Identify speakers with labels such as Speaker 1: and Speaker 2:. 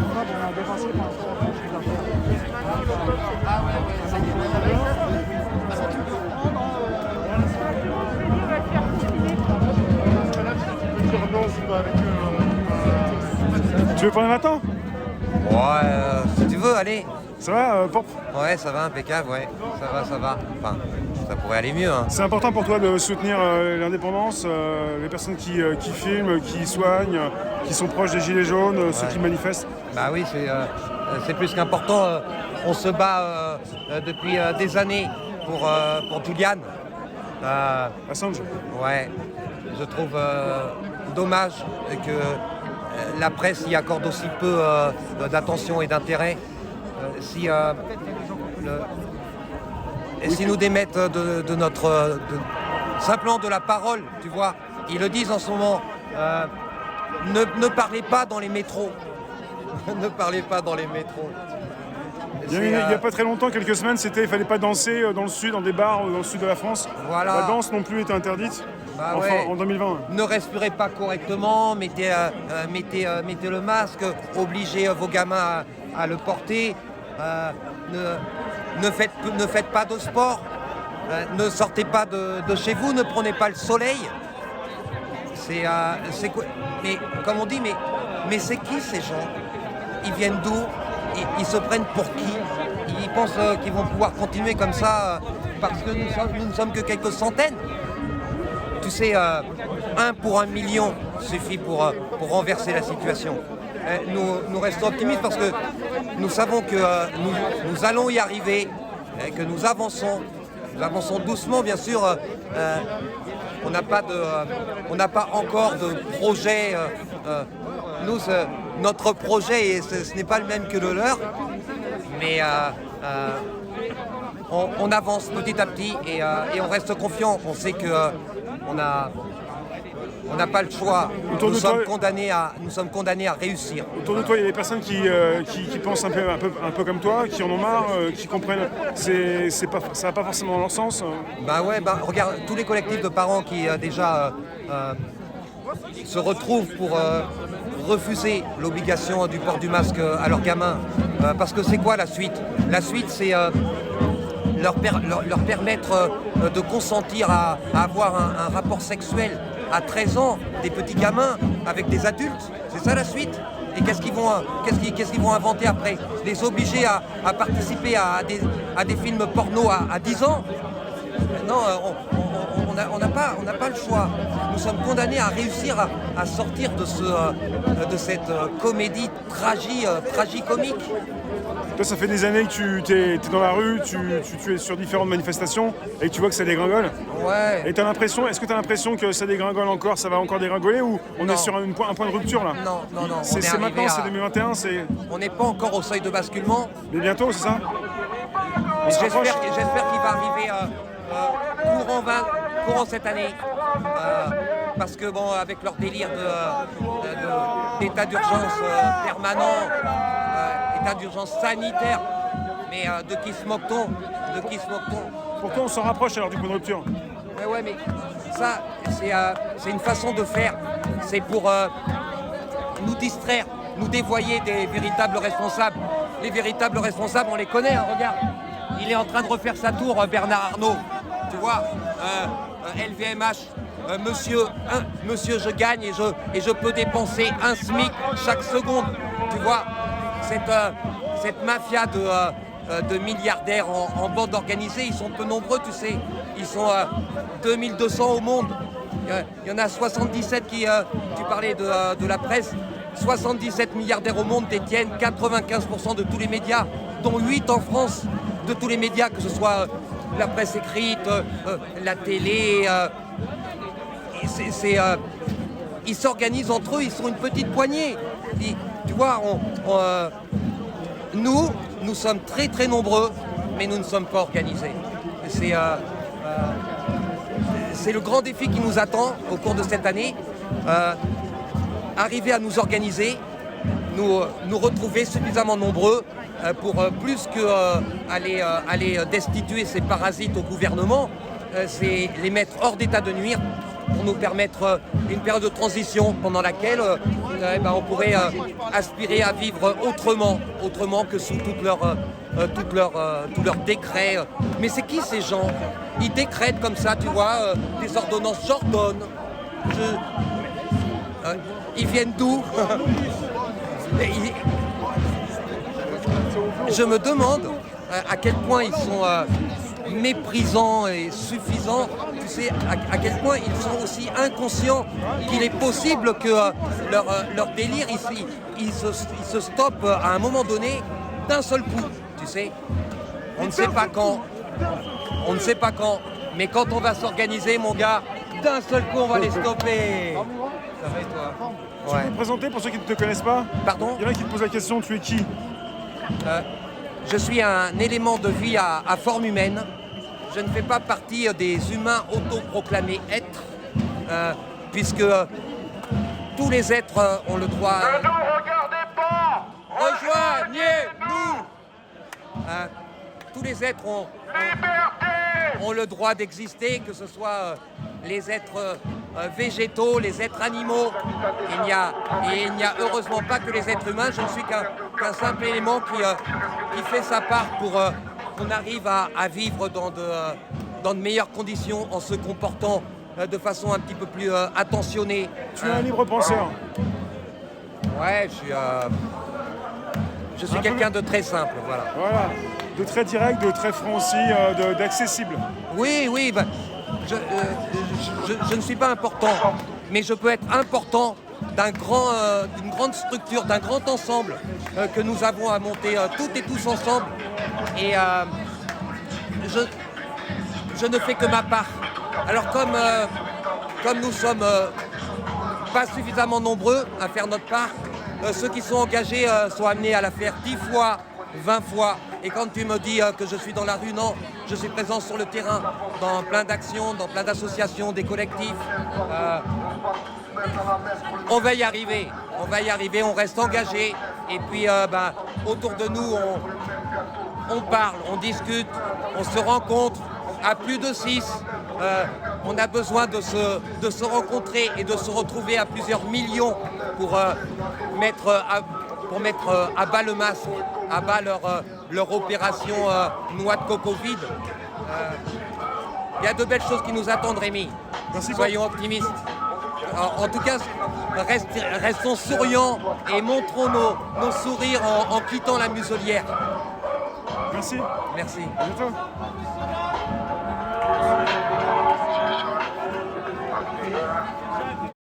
Speaker 1: on a dépassé par rapport au chiffre d'affaires.
Speaker 2: Ah ouais, ouais, ça y est.
Speaker 3: Tu veux prendre un matin?
Speaker 4: Ouais, si tu veux, allez.
Speaker 3: Ça va, Pop?
Speaker 4: Ouais, ça va, impeccable, ouais. Ça va. Enfin, ça pourrait aller mieux, hein.
Speaker 3: C'est important pour toi de soutenir l'indépendance, les personnes qui filment, qui soignent, qui sont proches des Gilets jaunes, ceux qui manifestent?
Speaker 4: Bah oui, c'est plus qu'important. On se bat depuis des années pour Julian.
Speaker 3: Assange?
Speaker 4: Ouais, je trouve dommage que la presse y accorde aussi peu d'attention et d'intérêt. Si nous démettent de notre... simplement de la parole, tu vois. Ils le disent en ce moment. Ne parlez pas dans les métros. Ne parlez pas dans les métros.
Speaker 3: Il n'y a pas très longtemps, quelques semaines, il fallait pas danser dans le sud, dans des bars dans le sud de la France.
Speaker 4: Voilà.
Speaker 3: La danse non plus était interdite.
Speaker 4: Bah
Speaker 3: enfin,
Speaker 4: ouais.
Speaker 3: en 2020.
Speaker 4: Ne respirez pas correctement, mettez le masque, obligez vos gamins à le porter. Ne faites pas de sport, ne sortez pas de chez vous, ne prenez pas le soleil. C'est quoi? Mais comme on dit, mais c'est qui ces gens? Ils viennent d'où? Ils se prennent pour qui? Ils pensent qu'ils vont pouvoir continuer comme ça parce que nous ne sommes que quelques centaines. Tu sais, 1 pour 1 million suffit pour renverser la situation. Nous restons optimistes parce que nous savons que nous allons y arriver, que nous avançons. Nous avançons doucement, bien sûr. On n'a pas encore de projet. Notre projet, ce n'est pas le même que le leur, mais on avance petit à petit et on reste confiant. On sait que on n'a pas le choix. Nous sommes condamnés à réussir.
Speaker 3: Autour de toi, il y a des personnes qui pensent un peu comme toi, qui en ont marre, qui comprennent. Ça va pas forcément dans leur sens.
Speaker 4: Bah ouais, regarde, tous les collectifs de parents qui déjà se retrouvent pour refuser l'obligation du port du masque à leurs gamins. Parce que c'est quoi la suite? La suite, c'est leur permettre de consentir à avoir un rapport sexuel à 13 ans, des petits gamins avec des adultes. C'est ça la suite? Et qu'est-ce qu'ils vont inventer après? Les obliger à participer à des films porno à 10 ans? Non, on n'a pas le choix. Nous sommes condamnés à réussir à sortir de cette comédie tragicomique.
Speaker 3: Toi, ça fait des années que tu es dans la rue, tu es sur différentes manifestations et que tu vois que ça dégringole.
Speaker 4: Ouais.
Speaker 3: Et est-ce que tu as l'impression que ça dégringole encore, ça va encore dégringoler ou on est sur un point de rupture là?
Speaker 4: Non.
Speaker 3: C'est maintenant, c'est 2021,
Speaker 4: On n'est pas encore au seuil de basculement.
Speaker 3: Mais bientôt, c'est ça?
Speaker 4: J'espère qu'il va arriver courant cette année. Parce que bon, avec leur délire d'état d'urgence permanent, état d'urgence sanitaire, mais de qui se moque-t-on?
Speaker 3: Pourquoi on s'en rapproche alors du point de rupture?
Speaker 4: Mais ça, c'est une façon de faire. C'est pour nous distraire, nous dévoyer des véritables responsables. Les véritables responsables, on les connaît, hein, regarde. Il est en train de refaire sa tour, Bernard Arnault. Tu vois, LVMH, monsieur, je gagne et je peux dépenser 1 SMIC chaque seconde. Tu vois, cette mafia de milliardaires en bande organisée, ils sont peu nombreux, tu sais. Ils sont 2200 au monde. Il y en a 77 qui, tu parlais de la presse, 77 milliardaires au monde détiennent 95% de tous les médias, dont 8 en France, de tous les médias, que ce soit la presse écrite, la télé. Ils s'organisent entre eux, ils sont une petite poignée. Tu vois, nous sommes très très nombreux, mais nous ne sommes pas organisés. C'est le grand défi qui nous attend au cours de cette année. Arriver à nous organiser, nous retrouver suffisamment nombreux pour plus que aller destituer ces parasites au gouvernement, c'est les mettre hors d'état de nuire pour nous permettre une période de transition pendant laquelle on pourrait aspirer à vivre autrement que sous tous leurs décrets. Mais c'est qui ces gens? Ils décrètent comme ça, tu vois, des ordonnances Jordan. Ils viennent d'où? Je me demande à quel point ils sont méprisants et suffisants, tu sais, à quel point ils sont aussi inconscients qu'il est possible que leur délire ici, il se stoppe à un moment donné d'un seul coup, tu sais. On ne sait pas quand, mais quand on va s'organiser, mon gars, d'un seul coup, on va les stopper. Ça va et toi?
Speaker 3: Tu peux te présenter pour ceux qui ne te connaissent pas?
Speaker 4: Pardon?
Speaker 3: Il y en a qui te posent la question, tu es qui?
Speaker 4: Je suis un élément de vie à forme humaine. Je ne fais pas partie des humains autoproclamés êtres, puisque tous les êtres ont le droit...
Speaker 2: Ne nous regardez pas!
Speaker 4: Rejoignez-nous! Tous les êtres ont le droit d'exister, que ce soit les êtres végétaux, les êtres animaux. Il n'y a heureusement pas que les êtres humains. Je ne suis qu'un simple élément qui fait sa part pour qu'on arrive à vivre dans de meilleures conditions en se comportant de façon un petit peu plus attentionnée.
Speaker 3: Tu es un libre penseur.
Speaker 4: Ouais, je suis quelqu'un de très simple, voilà.
Speaker 3: Voilà, de très direct, de très franc aussi, d'accessible.
Speaker 4: Oui, je ne suis pas important, mais je peux être important d'une grande structure, d'un grand ensemble que nous avons à monter toutes et tous ensemble. Et je ne fais que ma part. Alors comme nous sommes pas suffisamment nombreux à faire notre part, ceux qui sont engagés sont amenés à la faire 10 fois, 20 fois. Et quand tu me dis que je suis dans la rue, non, je suis présent sur le terrain, dans plein d'actions, dans plein d'associations, des collectifs. On va y arriver, on reste engagé. Et puis autour de nous, on parle, on discute, on se rencontre à plus de 6. On a besoin de se rencontrer et de se retrouver à plusieurs millions pour mettre à bas le masque, à bas leur opération noix de coco vide. Il y a de belles choses qui nous attendent, Rémi.
Speaker 3: Merci.
Speaker 4: Soyons optimistes. En tout cas, restons souriants et montrons nos sourires en quittant la muselière.
Speaker 3: Merci.
Speaker 4: Merci.
Speaker 3: À bientôt.